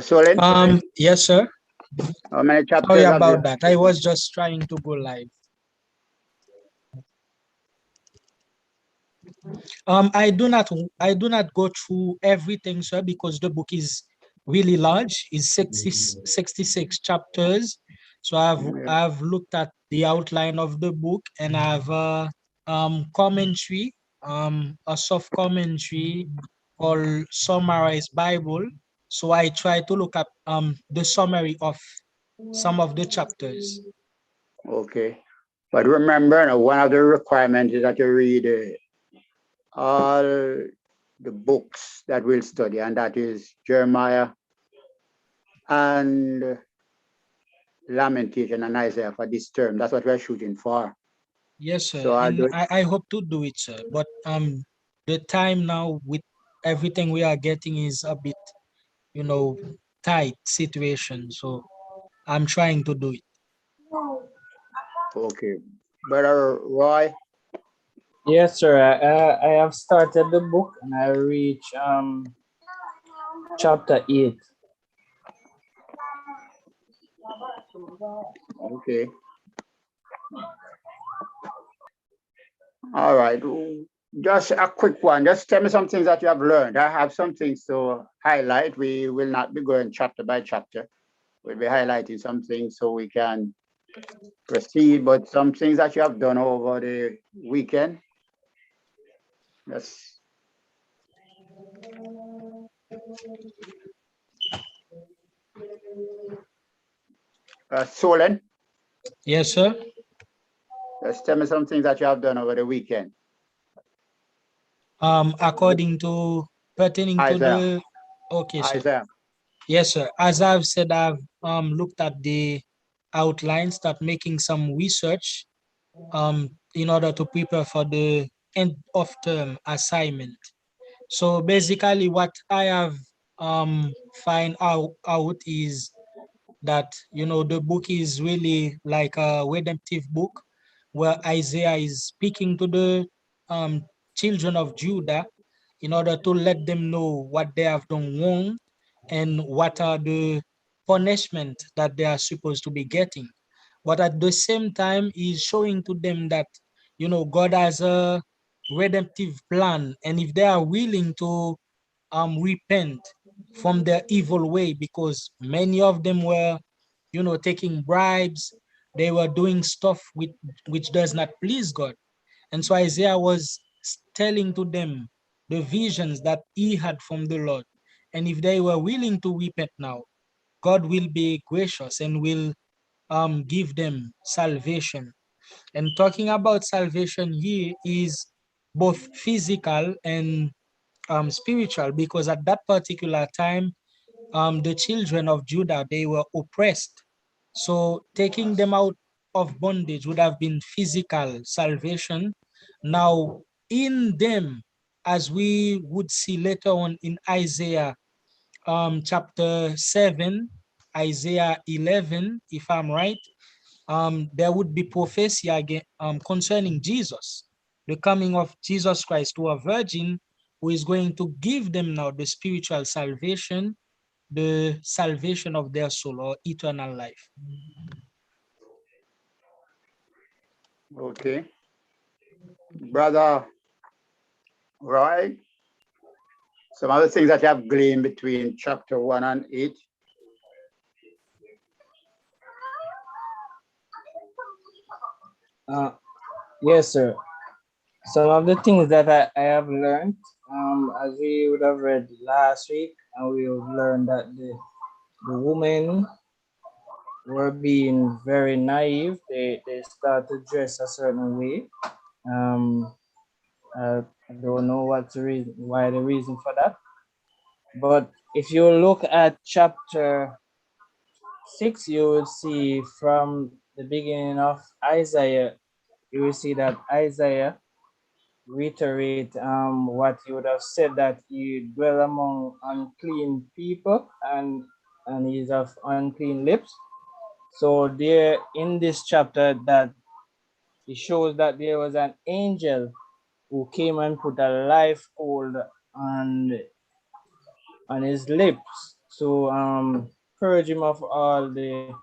Solid? Yes, sir. How many chapters? Sorry about that. I was just trying to go live. I do not go through everything, sir, because the book is really large. It's 66 chapters. So I've looked at the outline of the book, and I've commentary, a soft commentary called Summarized Bible. So I try to look at the summary of some of the chapters. Okay. But remember, one of the requirements is that you read all the books that we'll study, and that is Jeremiah and Lamentation and Isaiah for this term. That's what we're shooting for. Yes, sir. So I hope to do it, sir. But the time now with everything we are getting is a bit, tight situation. So I'm trying to do it. Okay. Brother Roy? Yes, sir. I have started the book and I reach chapter 8. Okay. All right. Just a quick one. Just tell me some things that you have learned. I have some things to highlight. We will not be going chapter by chapter. We'll be highlighting some things so we can proceed, but some things that you have done over the weekend. Yes. Solon? Yes, sir. Just tell me some things that you have done over the weekend. According to pertaining Isaiah. to the okay, sir. Isaiah. Yes, sir. As I've said, I've looked at the outline, start making some research in order to prepare for the end of term assignment. So basically what I have find out is that the book is really like a redemptive book where Isaiah is speaking to the um, children of Judah in order to let them know what they have done wrong and what are the punishment that they are supposed to be getting. But at the same time, he's showing to them that God has a redemptive plan, and if they are willing to repent from their evil way, because many of them were taking bribes, they were doing stuff which does not please God. And so Isaiah was telling to them the visions that he had from the Lord, and if they were willing to repent now, God will be gracious and will give them salvation. And talking about salvation here is both physical and spiritual, because at that particular time, the children of Judah, they were oppressed. So taking them out of bondage would have been physical salvation. Now, in them, as we would see later on in Isaiah chapter 7, Isaiah 11, if I'm right, there would be prophecy again concerning Jesus, the coming of Jesus Christ to a virgin who is going to give them now the spiritual salvation, the salvation of their soul or eternal life. Okay. Brother Roy, some other things that you have gleaned between chapter 1 and 8. Yes, sir. Some of the things that I have learned, as we would have read last week, and we have learned that the women were being very naive. They start to dress a certain way. I don't know what's the reason, why the reason for that. But if you look at chapter 6, you will see from the beginning of Isaiah, you will see that Isaiah reiterate what he would have said, that he dwell among unclean people and he's of unclean lips. So there in this chapter that it shows that there was an angel who came and put a life hold on his lips to purge him of all the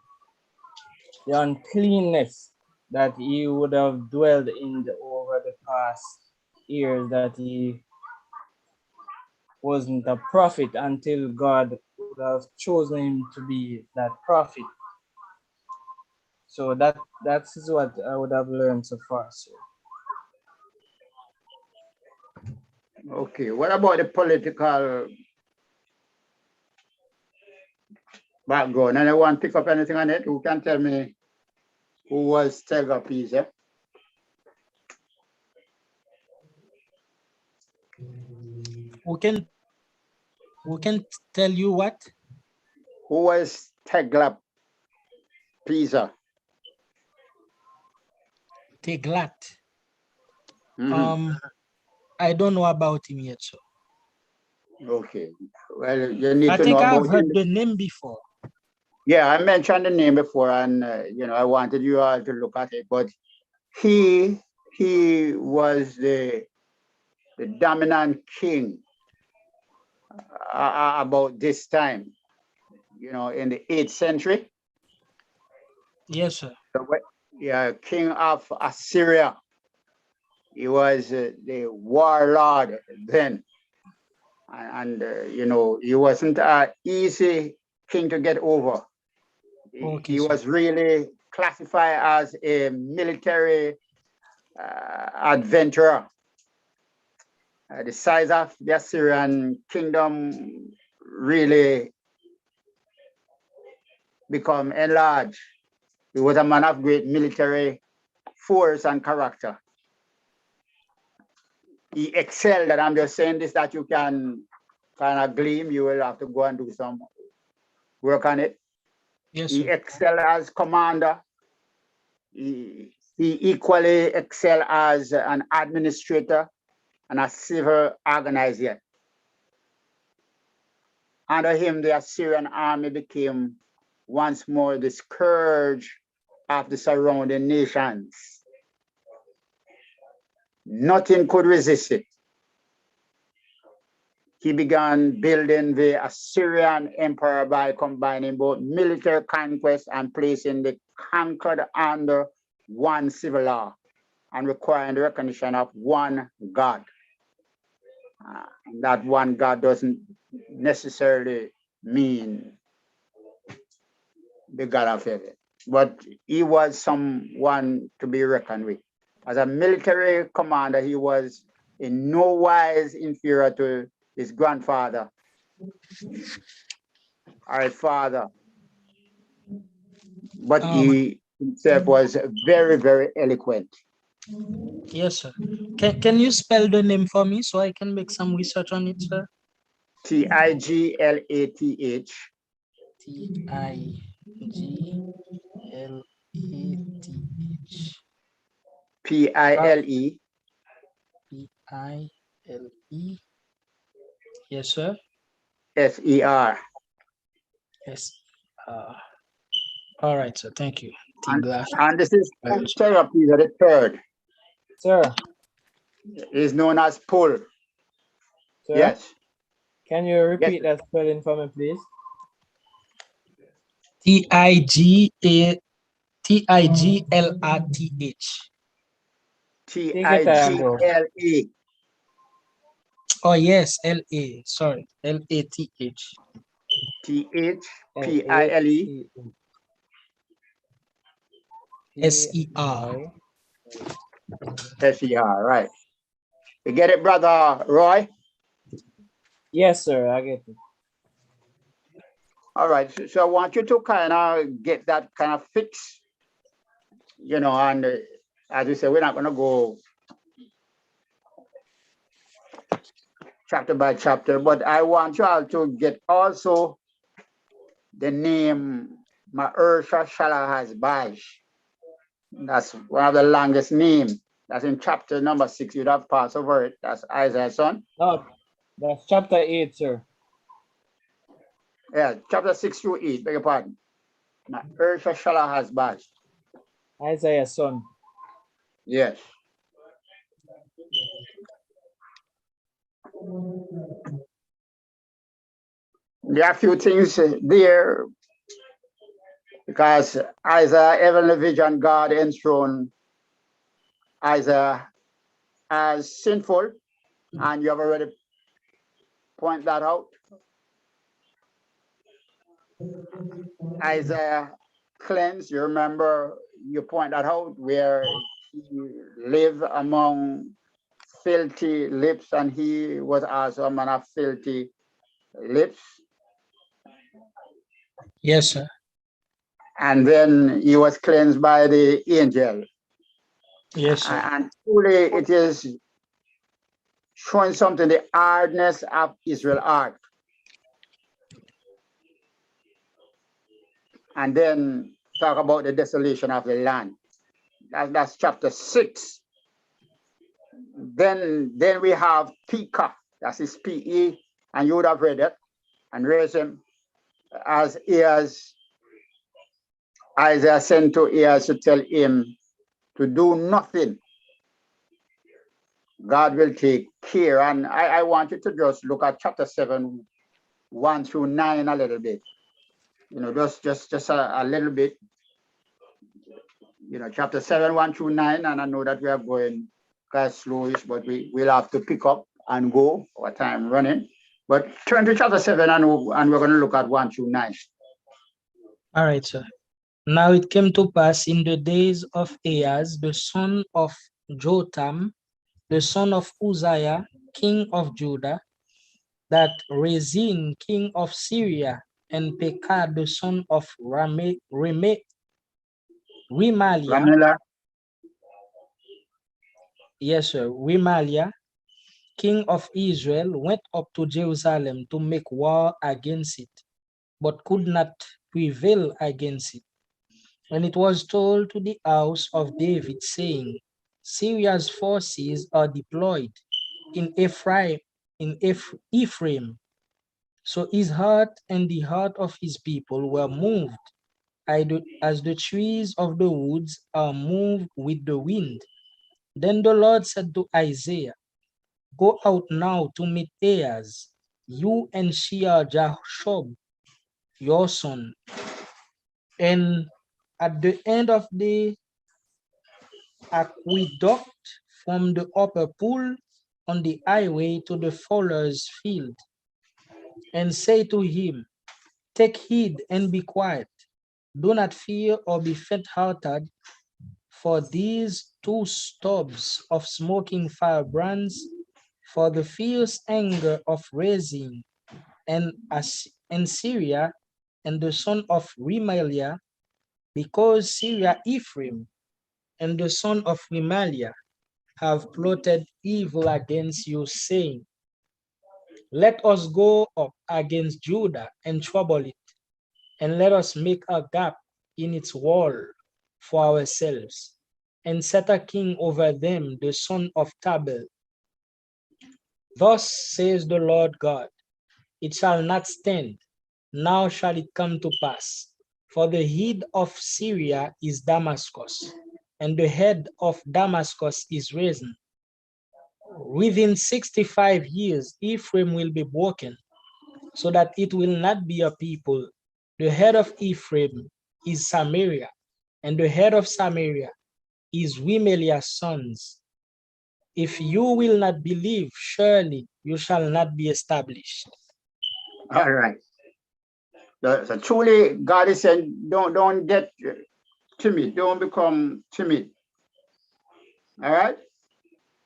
uncleanness that he would have dwelled in over the past years, that he wasn't a prophet until God would have chosen him to be that prophet. So that is what I would have learned so far, sir. Okay, what about the political background? Anyone pick up anything on it? Who can tell me who was Tiglath-Pileser? Who can tell you what? Who was Tiglath-Pileser? Tiglath. I don't know about him yet, sir. Okay. Well, you need I to think know I've about heard him. the name before. Yeah, I mentioned the name before, and I wanted you all to look at it. But he was the dominant king about this time, in the 8th century. Yes, sir. Yeah, king of Assyria. He was the warlord then, and he wasn't an easy king to get over. Okay, He sir. was really classified as a military adventurer. The size of the Assyrian kingdom really become enlarged. He was a man of great military force and character. He excelled, and I'm just saying this that you can kind of gleam. You will have to go and do some work on it. Yes, He sir. excelled as commander. He equally excelled as an administrator and a civil organizer. Under him, the Assyrian army became once more the scourge of the surrounding nations. Nothing could resist it. He began building the Assyrian empire by combining both military conquest and placing the conquered under one civil law and requiring the recognition of one God. And that one God doesn't necessarily mean the God of heaven, but he was someone to be reckoned with. As a military commander, he was in no wise inferior to his grandfather or his father, but he himself was very, very eloquent. Yes, sir. Can you spell the name for me so I can make some research on it, sir? Tiglath. Tiglath. Pile. Pile. Yes, sir. Ser. All right, sir. Thank you. Tiglath. And this is Tiglath-Pileser the third. Sir. Is known as Pul. Sir? Yes. Can you repeat that spelling for me, please? Tiglath. Take your time, bro. Tigle. Oh yes, LA. Sorry, LATH. Thpile. SER. Ser, right. You get it, brother Roy? Yes, sir, I get it. All right, so I want you to kind of get that kind of fix, and as we said, we're not going to go chapter by chapter, but I want you all to get also the name Mahersha Shalahazbaj. That's one of the longest names. That's in chapter number 6. You'd have passed over it. That's Isaiah's son. No, that's chapter 8, sir. Yeah, chapter 6 through 8, beg your pardon. Earth shall has bars. Isaiah's son. Yes. There are a few things there because Isaiah, heavenly vision, God enthroned Isaiah as sinful, and you have already pointed that out. Isaiah cleansed, you remember, you point that out, where he lived among filthy lips, and he was also a man of filthy lips. Yes, sir. And then he was cleansed by the angel. Yes, sir. And truly it is showing something, the hardness of Israel's heart. And then talk about the desolation of the land. That's chapter 6. Then we have Pekah, that is P-E, and you would have read it and raised him as Ahaz. Isaiah sent to Ahaz to tell him to do nothing. God will take care. And I want you to just look at chapter 7, 1 through 9 a little bit. You know, just a little bit. You know, chapter 7, 1 through 9, and I know that we are going kind of slowish, but we'll have to pick up and go. Our time running. But turn to chapter 7 and we're going to look at 1 through 9. All right, sir. Now it came to pass in the days of Ahaz, the son of Jotham, the son of Uzziah, king of Judah, that Rezin, king of Syria, and Pekah, the son of Remaliah, Ramila, yes, sir, Remaliah, king of Israel, went up to Jerusalem to make war against it, but could not prevail against it. And it was told to the house of David, saying, Syria's forces are deployed in Ephraim. So his heart and the heart of his people were moved, as the trees of the woods are moved with the wind. Then the Lord said to Isaiah, Go out now to meet Ahaz, you and Shear Jashub, your son. And at the end of the aqueduct from the upper pool on the highway to the fuller's field, and say to him, Take heed and be quiet. Do not fear or be faint-hearted, for these two stubs of smoking firebrands, for the fierce anger of Rezin and Syria and the son of Remaliah, because Syria Ephraim and the son of Remaliah have plotted evil against you, saying, Let us go up against Judah and trouble it, and let us make a gap in its wall for ourselves, and set a king over them, the son of Tabel. Thus says the Lord God, It shall not stand, now shall it come to pass. For the head of Syria is Damascus, and the head of Damascus is Rezin. Within 65 years, Ephraim will be broken, so that it will not be a people. The head of Ephraim is Samaria, and the head of Samaria is Remaliah's sons. If you will not believe, surely you shall not be established. all right. So truly, God is saying, don't get timid. Don't become timid. All right.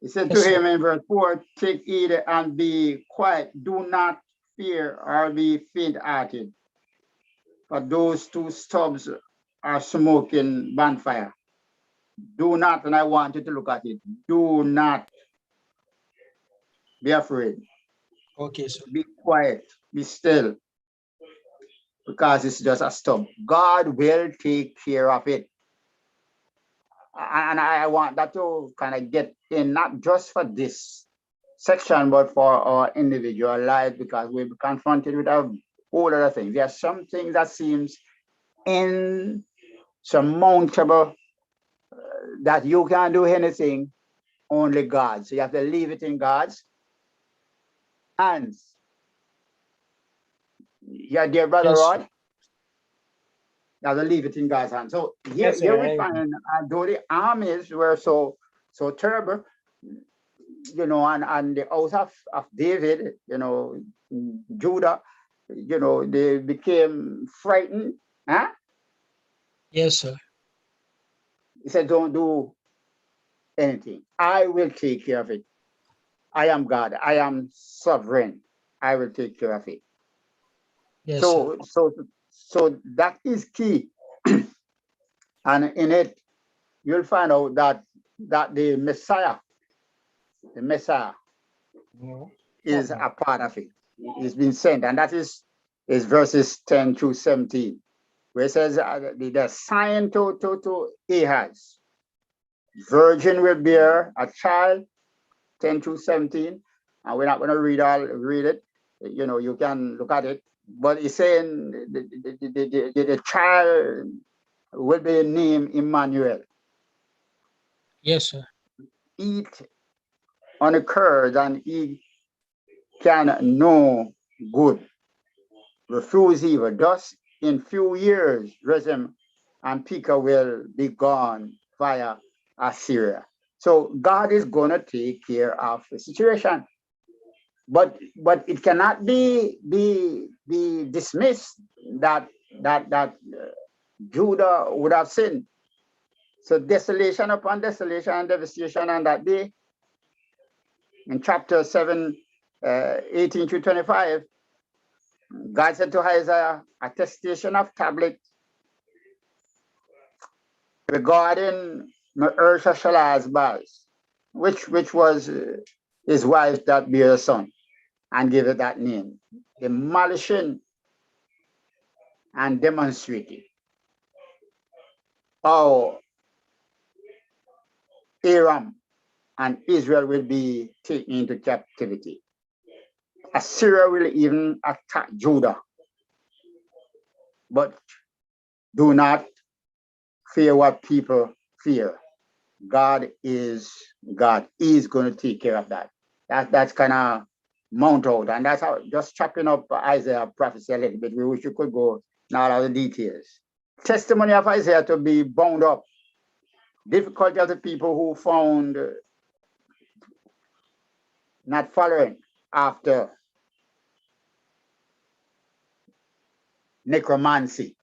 He said to Yes, sir. him in verse 4, Take heed and be quiet. Do not fear or be faint-hearted. For those two stubs are smoking bonfire. Do not, and I want you to look at it, do not be afraid. Okay, sir. Be quiet. Be still. Because it's just a stub. God will take care of it. And I want that to kind of get in, not just for this section, but for our individual life, because we'll be confronted with a whole other thing. There are some things that seems insurmountable that you can't do anything, only God. So you have to leave it in God's hands. Yeah, dear brother Yes, Rod, you have to leave it in God's hands. So here, Yes, sir. we find, though the armies were so terrible, and the house of David, Judah, they became frightened. Huh? yes, sir. He said, don't do anything. I will take care of it. I am God. I am sovereign. I will take care of it. Yes, sir. So that is key. And in it, you'll find out that the Messiah is a part of it. He's been sent, and that is verses 10 through 17, where it says the sign to Ahaz, virgin will bear a child, 10 through 17, and we're not going to read it. You can look at it, but it's saying the child will be named Emmanuel. Yes, sir. Eat on the curd, and he can know good, refuse evil. Thus, in few years, Rezim and Pekah will be gone via Assyria. So God is going to take care of the situation, but it cannot be dismissed that Judah would have sinned. So desolation upon desolation and devastation on that day. In chapter 7, 18 to 25, God said to Isaiah, attestation of tablet regarding Maher-shalal Baz, which was his wife that bare a son, and gave it that name, demolishing and demonstrating how Aram and Israel will be taken into captivity. Assyria will even attack Judah. But do not fear what people fear. God is God. He's going to take care of that. That's kind of mount out. And that's how, just chopping up Isaiah prophecy a little bit. We wish you could go in all of the details. Testimony of Isaiah to be bound up. Difficulty of the people who found not following after necromancy,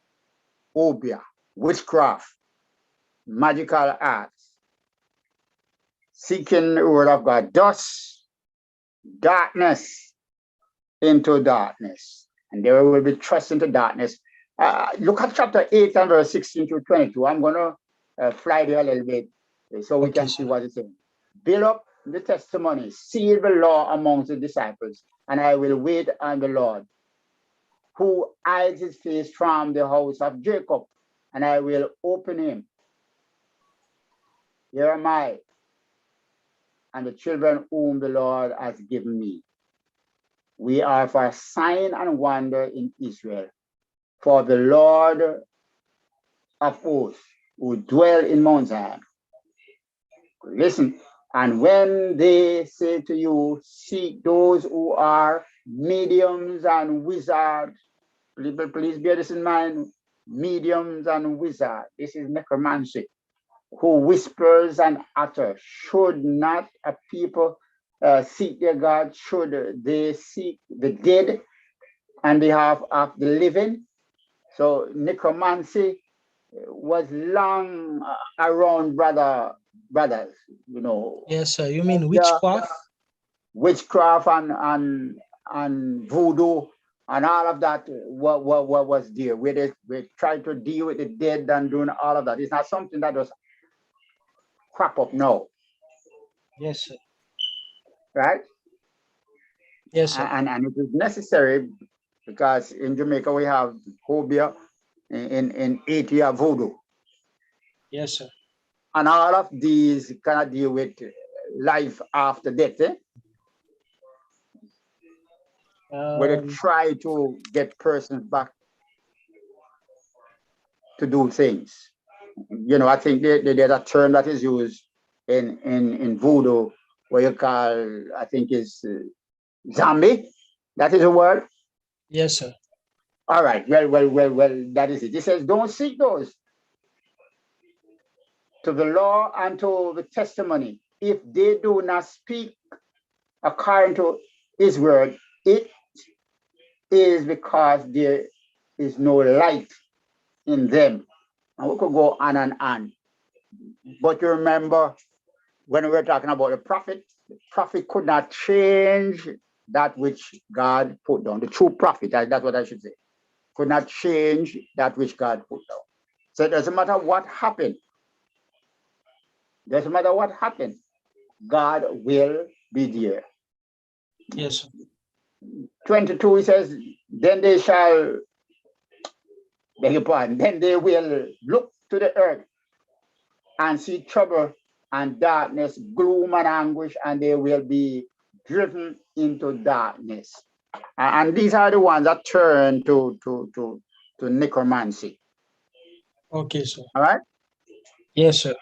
obia, witchcraft, magical arts, seeking the word of God. Thus, darkness into darkness, and they will be thrust into darkness. Look at chapter 8 and verse 16 to 22. I'm going to fly there a little bit so we can see what it's saying. Build up the testimony, seal the law amongst the disciples, and I will wait on the Lord, who hides his face from the house of Jacob, and I will open him. Here am I, and the children whom the Lord has given me. We are for a sign and wonder in Israel, for the Lord of hosts who dwell in Mount Zion. Listen, and when they say to you, seek those who are mediums and wizards, please bear this in mind, mediums and wizards. This is necromancy, who whispers and utters. Should not a people seek their God? Should they seek the dead on behalf of the living? So necromancy was long around, brothers. Yes, sir. You mean witchcraft? Witchcraft and voodoo and all of that. What was there? Where they tried to deal with the dead and doing all of that. It's not something that was crop up now. Yes, sir. Right? Yes, sir. And it is necessary because in Jamaica we have Hobia, in Haiti voodoo. Yes, sir. And all of these cannot deal with life after death, where they try to get persons back to do things. You know, I think there's a term that is used in voodoo where you call, I think is zombie. That is a word. Yes, sir. All right. Well. That is it. It says, don't seek those to the law and to the testimony. If they do not speak according to his word, it is because there is no light in them. And we could go on and on. But you remember when we were talking about the prophet could not change that which God put down. The true prophet, that's what I should say, could not change that which God put down. So it doesn't matter what happened. Doesn't matter what happened. God will be there. Yes, sir. 22, he says, then they shall, beg your pardon, then they will look to the earth and see trouble and darkness, gloom and anguish, and they will be driven into darkness. And these are the ones that turn to necromancy. Okay, sir. All right. Yes, sir.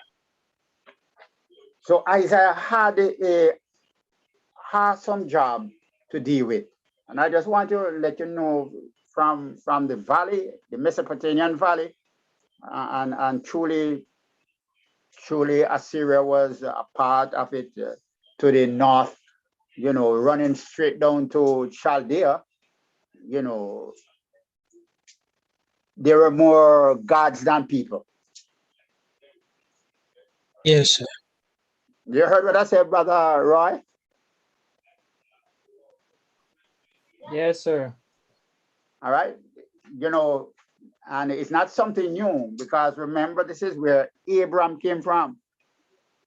So Isaiah had a awesome job to deal with, and I just want to let you know from the valley, the Mesopotamian valley, and truly Assyria was a part of it to the north. You know, running straight down to Chaldea. You know, there were more gods than people. Yes, sir. You heard what I said, Brother Roy? Yes, sir. All right. You know, and it's not something new because remember, this is where Abraham came from.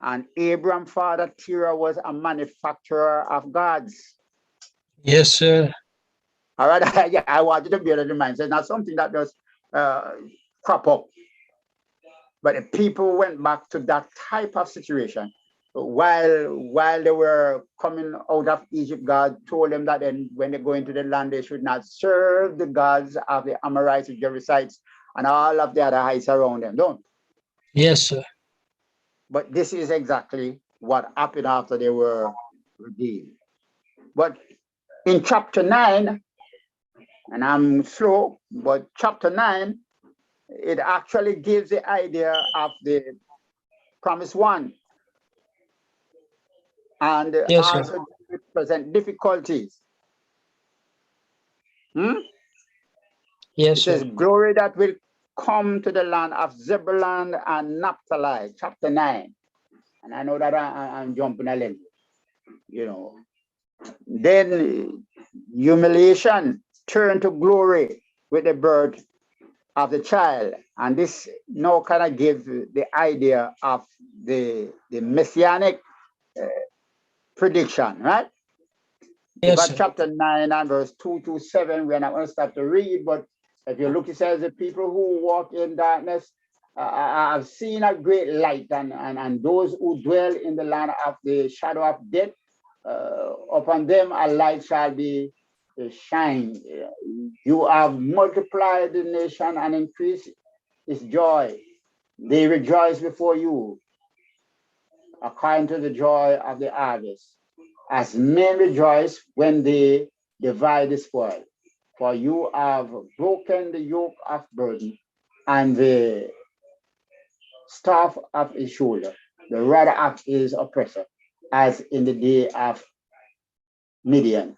And Abraham's father Terah was a manufacturer of gods. Yes, sir. All right. Yeah, I want you to bear that in mind. So it's not something that does crop up. But the people went back to that type of situation. While they were coming out of Egypt, God told them that then when they go into the land, they should not serve the gods of the Amorites, the Jebusites, and all of the other heights around them. Don't. Yes, sir. But this is exactly what happened after they were redeemed. But in chapter 9, and I'm slow, but chapter 9, it actually gives the idea of the promised one. And Yes, sir. also present difficulties. It Yes, says, sir. glory that will come to the land of Zebulun and Naphtali, chapter 9. And I know that I'm jumping a little, you know. Then humiliation turned to glory with the birth of the child. And this now kind of gives the idea of the messianic prediction, right? You Yes, got sir. chapter 9 and verse 2 to 7. We're not going to start to read, but if you look, it says the people who walk in darkness have seen a great light, and those who dwell in the land of the shadow of death, upon them a light shall be shine. You have multiplied the nation and increased its joy. They rejoice before you, according to the joy of the harvest, as men rejoice when they divide the spoil. For you have broken the yoke of burden and the staff of his shoulder, the rod of his oppressor, as in the day of Midian.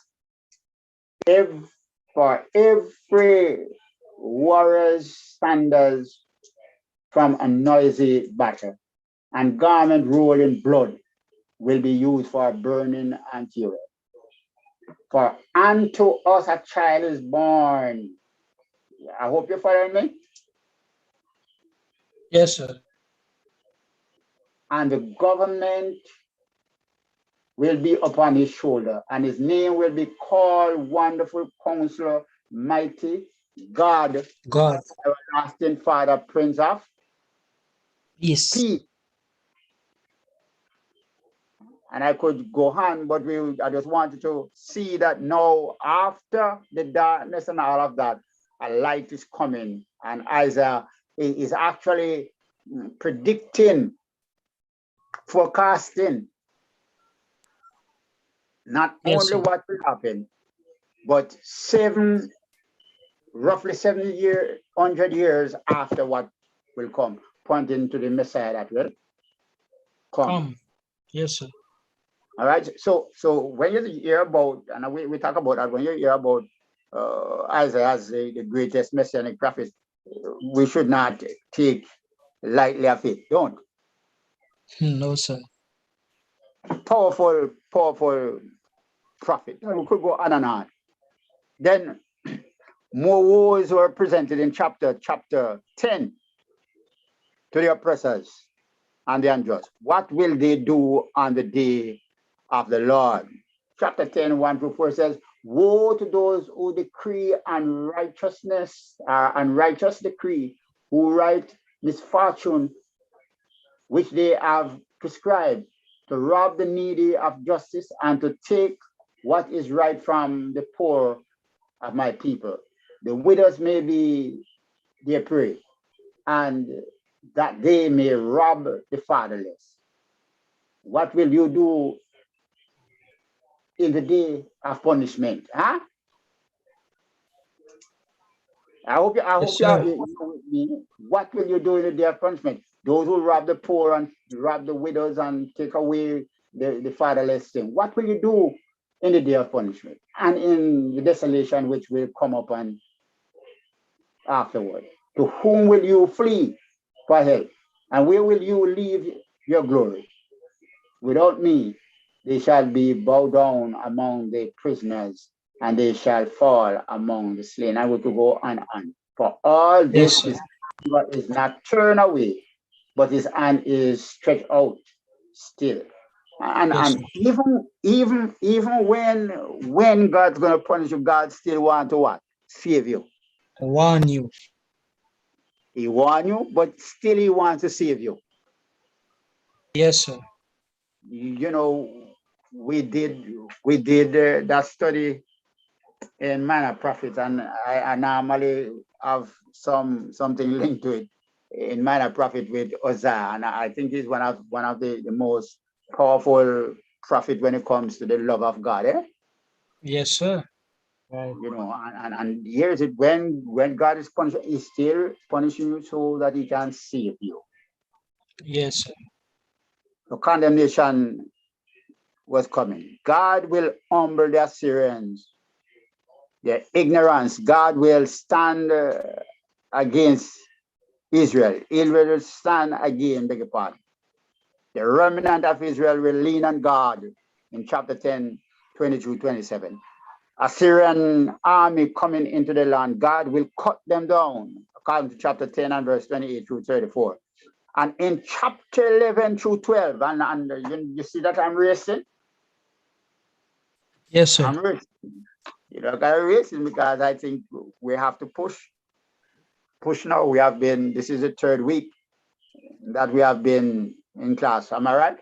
For every warrior's sandals from a noisy battle, and garment rolled in blood will be used for burning and fuel. For unto us a child is born. I hope you're following me. Yes, sir. And the government will be upon his shoulder, and his name will be called Wonderful Counselor, Mighty God, God. Everlasting Father, Prince of Peace. Peace. And I could go on, but I just wanted to see that now, after the darkness and all of that, a light is coming. And Isaiah is actually predicting, forecasting not Yes, only sir. what will happen, but roughly 100 years after what will come, pointing to the Messiah that will come. Yes, sir. All right. So when you hear about, and we talk about that, when you hear about Isaiah as the greatest messianic prophet, we should not take lightly of it. Don't. No, sir. Powerful prophet. And we could go on and on. Then more woes were presented in chapter 10 to the oppressors and the unjust. What will they do on the day of the Lord? Chapter 10, 1-4 says, woe to those who decree unrighteousness, unrighteous decree, who write misfortune, which they have prescribed, to rob the needy of justice and to take what is right from the poor of my people. The widows may be their prey, and that they may rob the fatherless. What will you do in the day of punishment? Huh? I hope you Yes, sir. know with me. What will you do in the day of punishment? Those who rob the poor and rob the widows and take away the fatherless thing. What will you do in the day of punishment and in the desolation which will come upon afterward? To whom will you flee for help? And where will you leave your glory? Without me, they shall be bowed down among the prisoners, and they shall fall among the slain. I will go on and on. For all Yes, this sir. is not turned away, but his hand is stretched out still. And Yes, sir. even when God's gonna punish you, God still want to what? Save you. Warn you. He warn you, but still he wants to save you. Yes, sir. You know, we did that study in Minor Prophets, and I normally have something linked to it in Minor Prophet with Uzziah, and I think he's one of the most powerful prophet when it comes to the love of God. Yes, sir. Right. You know, and here's it, when God is punishing, he's still punishing you so that he can save you. Yes, sir. The condemnation was coming. God will humble the Assyrians, their ignorance. God will stand against Israel. Israel will stand again, beg your pardon. The remnant of Israel will lean on God in chapter 10, 22-27. Assyrian army coming into the land, God will cut them down, according to chapter 10 and verse 28-34. And in chapter 11-12, and you see that I'm racing? Yes, sir. I'm racing. You know, I'm racing because I think we have to push now. This is the third week that we have been in class. Am I right?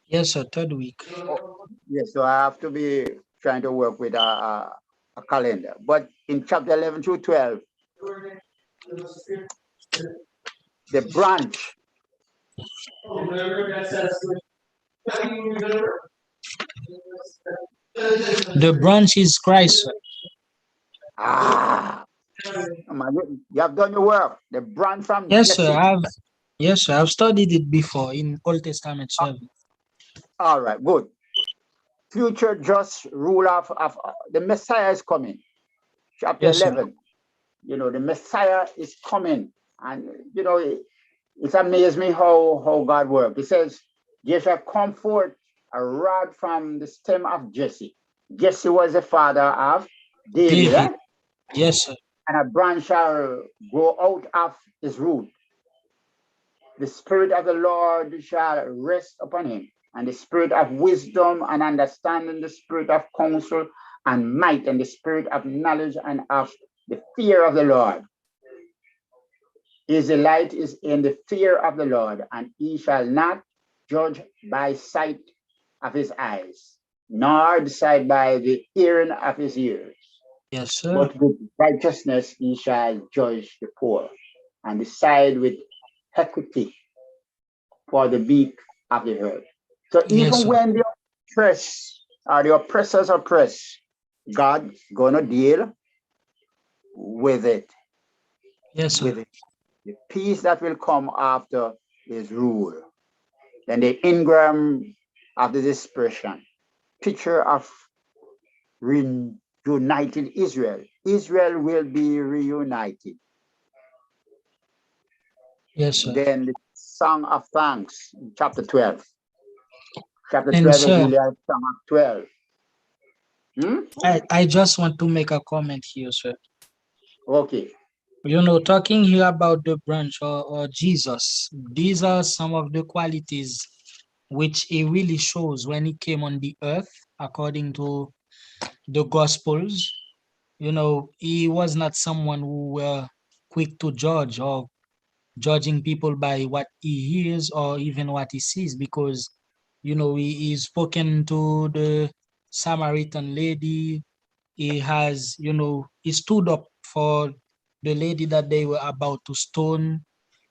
Yes, sir. Third week. Oh, yes, so I have to be trying to work with a calendar. But in chapter 11-12, the branch, The branch is Christ, sir. you have done your work. The branch from Yes, sir. Jesse. I've studied it before in Old Testament service. All right, good. Future just rule of the Messiah is coming. Chapter Yes, sir. 11, you know, the Messiah is coming. And, you know, it's amazed me how God works. He says, there shall come forth a rod from the stem of Jesse. Jesse was the father of David, David. Yes, sir. and a branch shall grow out of his root. The Spirit of the Lord shall rest upon him, and the Spirit of wisdom and understanding, the Spirit of counsel and might, and the Spirit of knowledge and of the fear of the Lord. His delight is in the fear of the Lord, and he shall not judge by sight of his eyes, nor decide by the hearing of his ears. Yes, sir. But with righteousness he shall judge the poor. and decide with equity for the beak of the earth. So Yes, even sir. when the oppressed or the oppressors oppress, God gonna deal with it, Yes, sir. with it. The peace that will come after his rule. Then the Ingram of the dispersion. Picture of reunited Israel. Israel will be reunited. Yes, sir. Then the Song of Thanks, chapter 12. Chapter And 12 is sir, really a Song of 12. I just want to make a comment here, sir. Okay. You know, talking here about the branch or Jesus, these are some of the qualities which he really shows when he came on the earth, according to the Gospels. You know, he was not someone who were quick to judge or judging people by what he hears or even what he sees, because, you know, he spoken to the Samaritan lady. He has, you know, he stood up for the lady that they were about to stone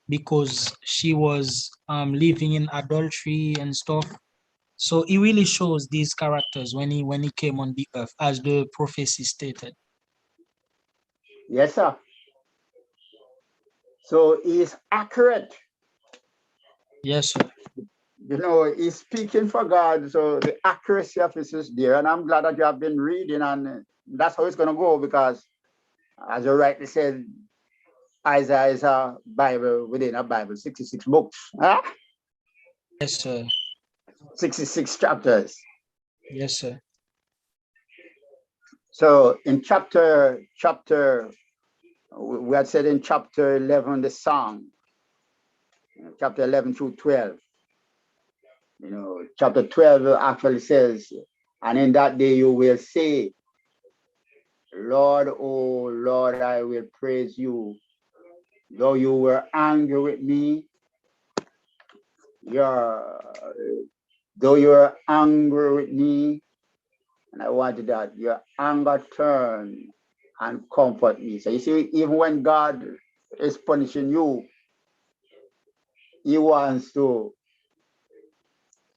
because she was living in adultery and stuff. So he really shows these characters when he came on the earth, as the prophecy stated. Yes, sir. So he's accurate. Yes, sir. You know, he's speaking for God. So the accuracy of it is there. And I'm glad that you have been reading, and that's how it's going to go, because, as you rightly said, Isaiah is a Bible within a Bible, 66 books, huh? Yes, sir. 66 chapters. Yes, sir. So in chapter, we had said in chapter 11, the song, chapter 11 through 12. You know, chapter 12 actually says, and in that day you will say, Lord, oh Lord, I will praise you. Though you were angry with me, though you were angry with me, and I wanted that your anger turn and comfort me. So you see, even when God is punishing you, he wants to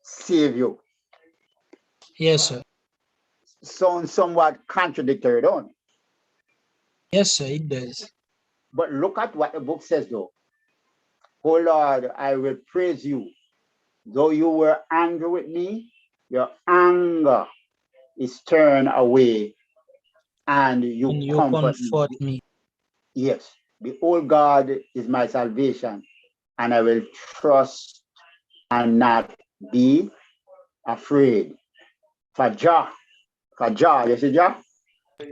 save you. Yes, sir. Sounds somewhat contradictory, don't it? Yes, sir, it does. But look at what the book says, though. Oh Lord, I will praise you. Though you were angry with me, your anger is turned away and you And you comfort me. comfort me. Yes, behold, God is my salvation, and I will trust and not be afraid. For Jah, you see Jah?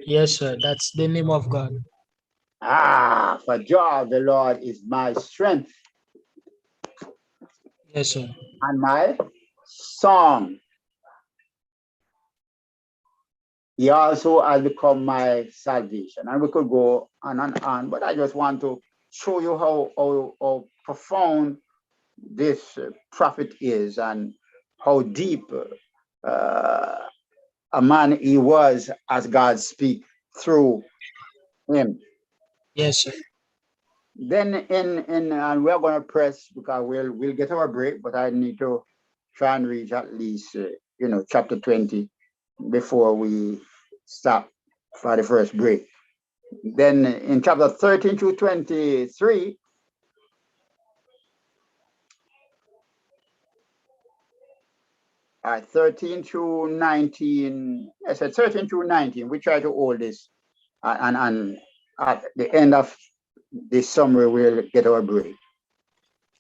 Yes, sir. That's the name of God. For Jah, the Lord is my strength Yes, sir. and my song. He also has become my salvation. And we could go on and on, but I just want to show you how profound this prophet is, and how deep a man he was as God speak through him. Yes, sir. Then and we're going to press, because we'll get our break, but I need to try and reach at least chapter 20 before we stop for the first break. Then in chapter 13 to 23, 13 to 19, I said 13 to 19, we try to hold this, and at the end of this summary, we'll get our break.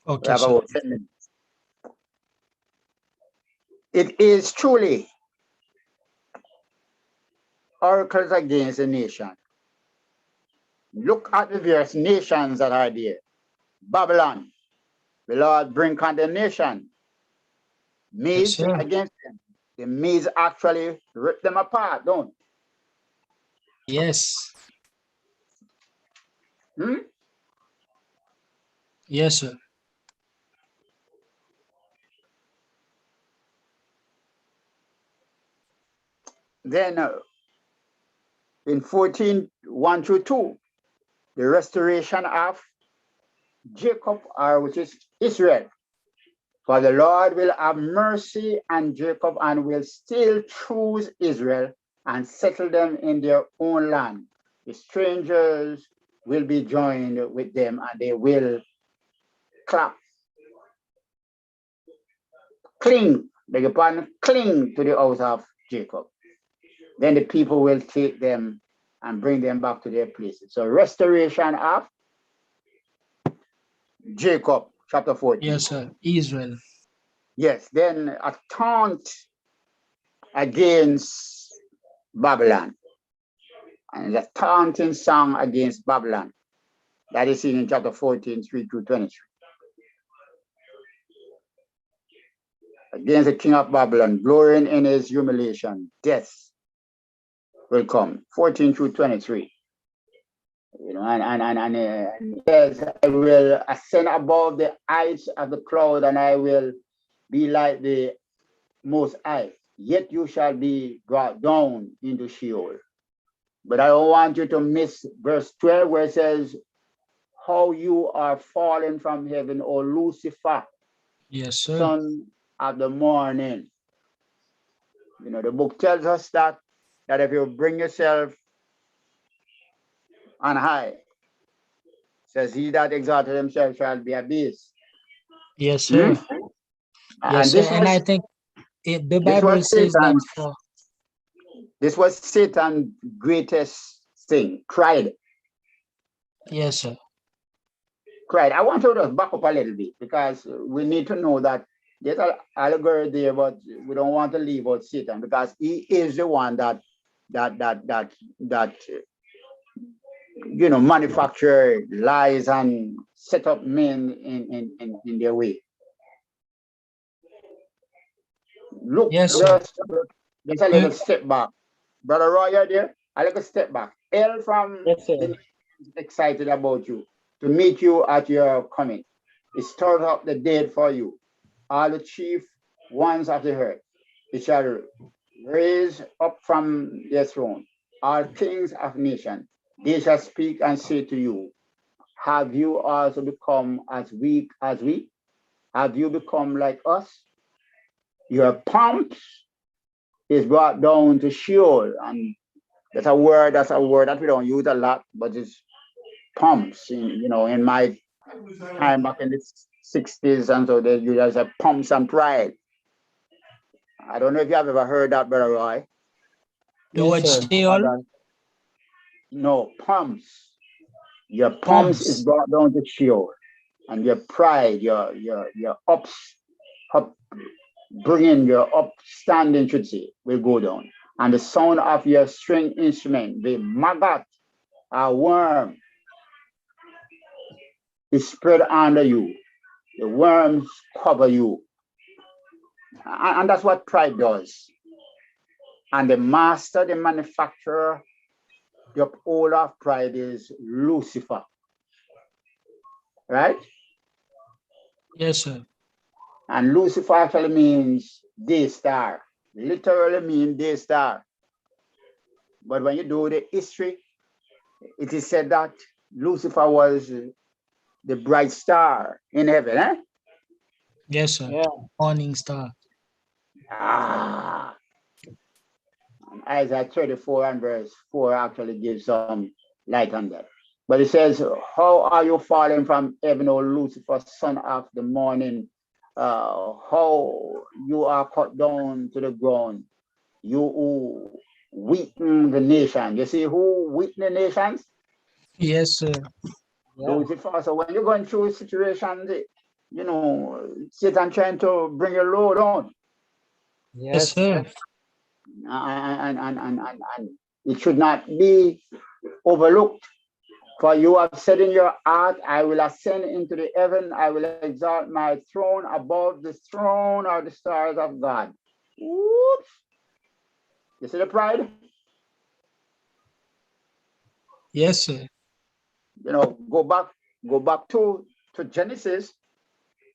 We Okay, have sir. about 10 minutes. It is truly oracles against the nation. Look at the various nations that are there. Babylon, the Lord bring condemnation. Yes, Medes sir. against them. The Medes actually rip them apart, don't Yes. they? Yes, sir. Then in 14, 1 through 2, the restoration of Jacob, or which is Israel. For the Lord will have mercy on Jacob and will still choose Israel and settle them in their own land. The strangers will be joined with them and they will cling to the house of Jacob. Then the people will take them and bring them back to their places. So restoration of Jacob, chapter 14. Yes, sir. Israel. Yes, then a taunt against Babylon. And the taunting song against Babylon. That is seen in chapter 14, 3 through 23. Against the king of Babylon, glorying in his humiliation, death will come. 14 through 23. You know, and yes, I will ascend above the heights of the cloud, and I will be like the Most High. Yet you shall be brought down into Sheol. But I don't want you to miss verse 12, where it says, how you are fallen from heaven, O Lucifer, Yes, sir. son of the morning. You know, the book tells us that if you bring yourself on high, says he that exalted himself shall be abased. Yes, sir. Yes, And sir. And I think the Bible says that for this was Satan's greatest thing, pride. yes, sir. Pride. I want to just back up a little bit because we need to know that there's an allegory there, but we don't want to leave out Satan because he is the one that you know, manufacture lies and set up men in their way. Look, Yes, sir. just a little step back. Brother Roy, you're there? A little step back. L from Yes, sir. the is excited about you, to meet you at your coming. It stirs up the dead for you, all the chief ones of the earth. It shall raise up from their throne all kings of nations. They shall speak and say to you, have you also become as weak as we? Have you become like us? Your pomp is brought down to Sheol. And that's a word that we don't use a lot, but it's pumps. In my time back in the 60s, and so they use a pumps and pride. I don't know if you have ever heard that, Brother Roy. The word Sheol? No, pumps. Your pumps is brought down to Sheol, and your pride, your bringing your upstanding, should say, will go down. And the sound of your string instrument, the maggot, a worm, is spread under you. The worms cover you. And that's what pride does. And the master, the manufacturer, the upholder of pride is Lucifer. Right? Yes, sir. And Lucifer actually means day star. Literally means day star. But when you do the history, it is said that Lucifer was the bright star in heaven. Eh? Yes, sir. Yeah. Morning star. Isaiah 34 and verse 4 actually gives some light on that. But it says, how are you falling from heaven, O Lucifer, son of the morning? How you are cut down to the ground, you who weaken the nation. You see who weaken the nations? Yes, sir. Lucifer. So when you're going through situations, Satan trying to bring your load on. Yes, sir. And it should not be overlooked. For you have said in your heart, I will ascend into the heaven, I will exalt my throne above the throne of the stars of God. Whoops. You see the pride? Yes, sir. Go back to Genesis,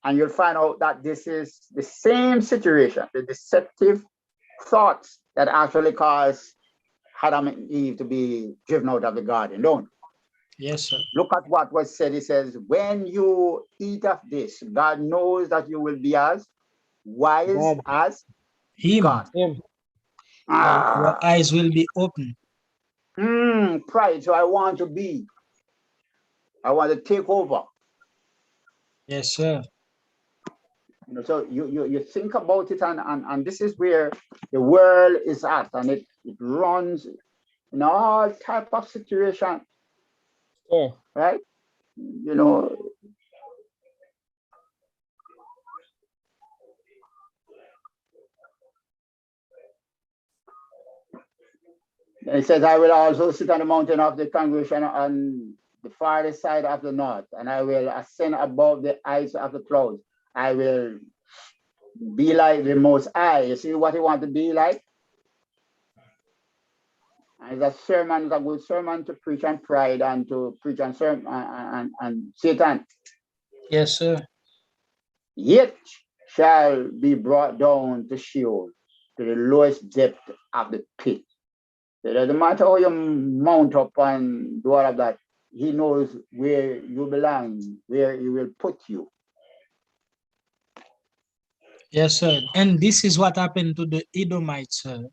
and you'll find out that this is the same situation, the deceptive thoughts that actually caused Adam and Eve to be driven out of the garden, don't? Yes, sir. Look at what was said. He says, when you eat of this, God knows that you will be as wise God, as Him. God. him. Your Ah, eyes will be open. pride. So I want to be. I want to take over. Yes, sir. So you think about it, and this is where the world is at, and it runs in all type of situation, Yeah. right? You know, it says, I will also sit on the mountain of the congregation on the farthest side of the north, and I will ascend above the heights of the clouds. I will be like the Most High. You see what he want to be like? And it's a sermon, it's a good sermon to preach on pride and to preach on and Satan. Yes, sir. Yet shall be brought down to Sheol, to the lowest depth of the pit. So it doesn't matter how you mount up and do all of that. He knows where you belong, where he will put you. Yes, sir. And this is what happened to the Edomites, sir.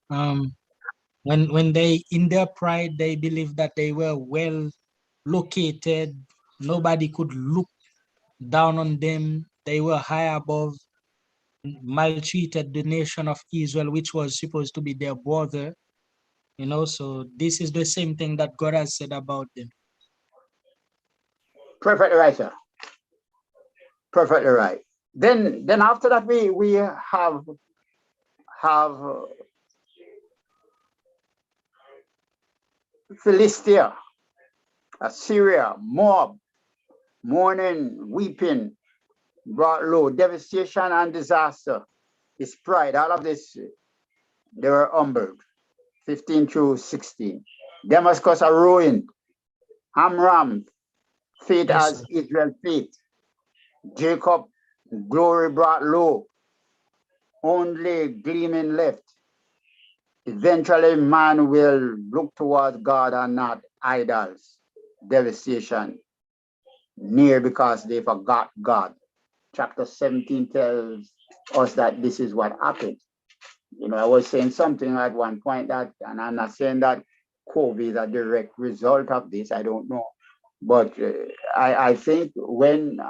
When they, in their pride, they believed that they were well located. Nobody could look down on them. They were high above, maltreated the nation of Israel, which was supposed to be their brother. So this is the same thing that God has said about them. Perfectly right, sir. Perfectly right. Then after that we have Philistia, Assyria, Moab, mourning, weeping, brought low, devastation and disaster. His pride, all of this, they were humbled. 15 through 16. Damascus are ruined. Amram, fate Yes, as sir. Israel fate. Jacob, glory brought low. Only gleaming left. Eventually, man will look towards God and not idols. Devastation near because they forgot God. Chapter 17 tells us that this is what happened. I was saying something at one point that, and I'm not saying that COVID is a direct result of this, I don't know. But I think when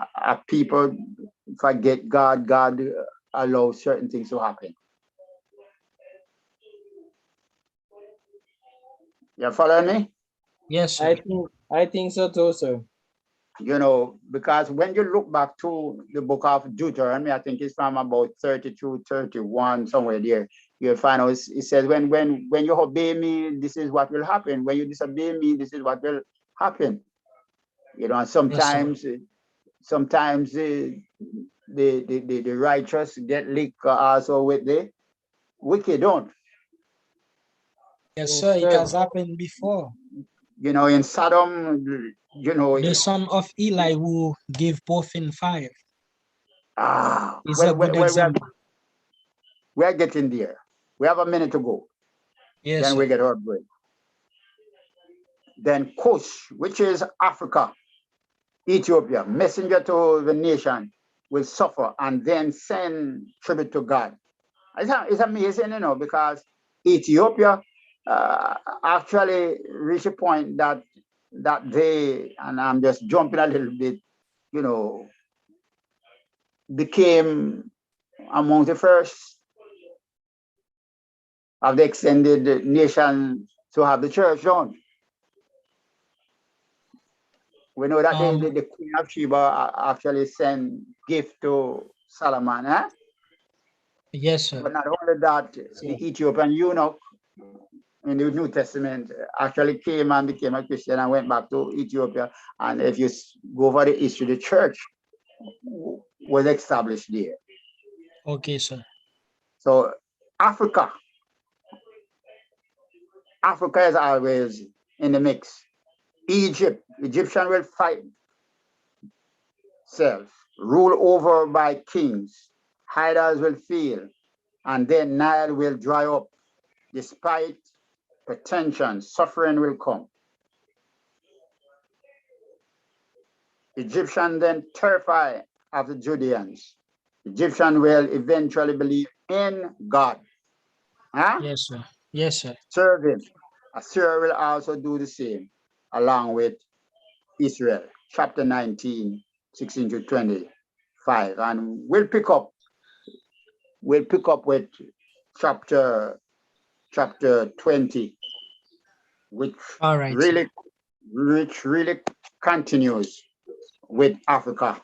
people forget God, God allows certain things to happen. You following me? Yes, sir. I think so too, sir. Because when you look back to the book of Deuteronomy, I think it's from about 32, 31, somewhere there, you'll find out it says, when you obey me, this is what will happen. When you disobey me, this is what will happen. And Yes, sir. sometimes the righteous get licked also with the wicked, don't. Yes, Yes, sir. It sir. has happened before. In Sodom, The son of Eli who gave both in fire is a well, good example. we're getting there. We have a minute to go. Yes, Then sir. we get our break. Then Cush, which is Africa, Ethiopia, messenger to the nation, will suffer and then send tribute to God. It's amazing, because Ethiopia actually reached a point that they, and I'm just jumping a little bit, became among the first of the extended nation to have the church done. We know that the Queen of Sheba actually sent gift to Solomon, eh? Yes, sir. But not only that, the Ethiopian eunuch in the New Testament actually came and became a Christian and went back to Ethiopia. And if you go over the history, the church was established there. Okay, sir. So Africa is always in the mix. Egyptian will fight self, rule over by kings, hiders will fail, and then Nile will dry up. Despite pretension, suffering will come. Egyptian then terrified of the Judeans. Egyptian will eventually believe in God. Huh? Yes, sir. Yes, sir. Serve him. Assyria will also do the same along with Israel. Chapter 19, 16 to 25. And we'll pick up with chapter 20, which All right. really continues with Africa.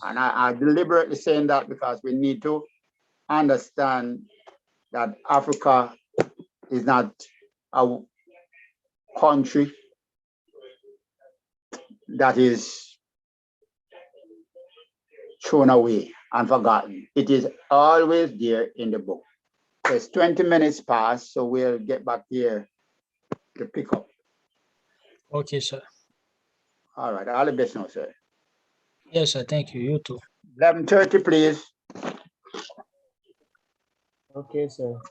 And I deliberately saying that because we need to understand that Africa is not a country that is thrown away and forgotten. It is always there in the book. It's 20 minutes past, so we'll get back here to pick up. Okay, sir. All right, all the best now, sir. Yes, sir. Thank you. You too. 11:30, please. Okay, sir.